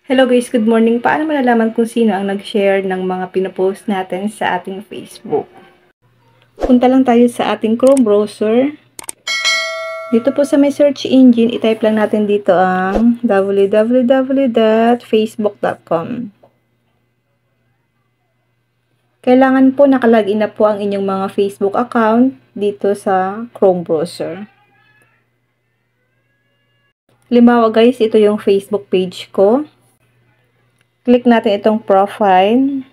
Hello guys, good morning. Paano malalaman kung sino ang nag-share ng mga pinopost natin sa ating Facebook? Punta lang tayo sa ating Chrome browser. Dito po sa may search engine, itype lang natin dito ang www.facebook.com. Kailangan po nakalagin na po ang inyong mga Facebook account dito sa Chrome browser. Halimbawa guys, ito yung Facebook page ko. Click natin itong profile.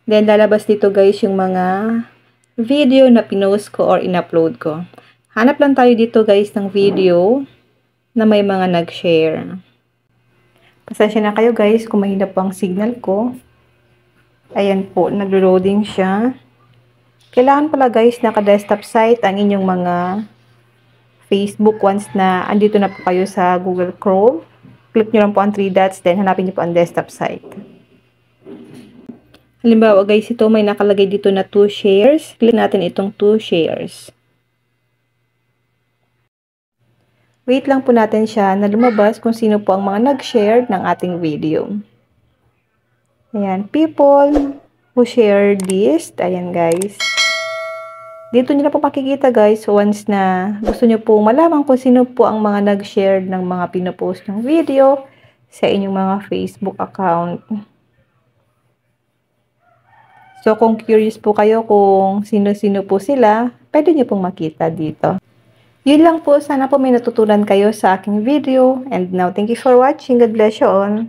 Then, lalabas dito guys yung mga video na pinost ko or in-upload ko. Hanap lang tayo dito guys ng video na may mga nag-share. Pasensya na kayo guys kung mahina po ang signal ko. Ayan po, naglo-loading siya. Kailangan pala guys naka-desktop site ang inyong mga Facebook once na andito na po kayo sa Google Chrome. Click nyo lang po ang 3 dots, then hanapin nyo po ang desktop site. Halimbawa guys, ito may nakalagay dito na 2 shares. Click natin itong 2 shares. Wait lang po natin siya na lumabas kung sino po ang mga nag-share ng ating video. Ayan, people who share this. Ayan guys. Dito nyo na po makikita guys, once na gusto nyo po malaman kung sino po ang mga nag-share ng mga pinopost ng video sa inyong mga Facebook account. So, kung curious po kayo kung sino-sino po sila, pwede nyo pong makita dito. Yun lang po, sana po may natutunan kayo sa aking video. And now, thank you for watching. God bless you all.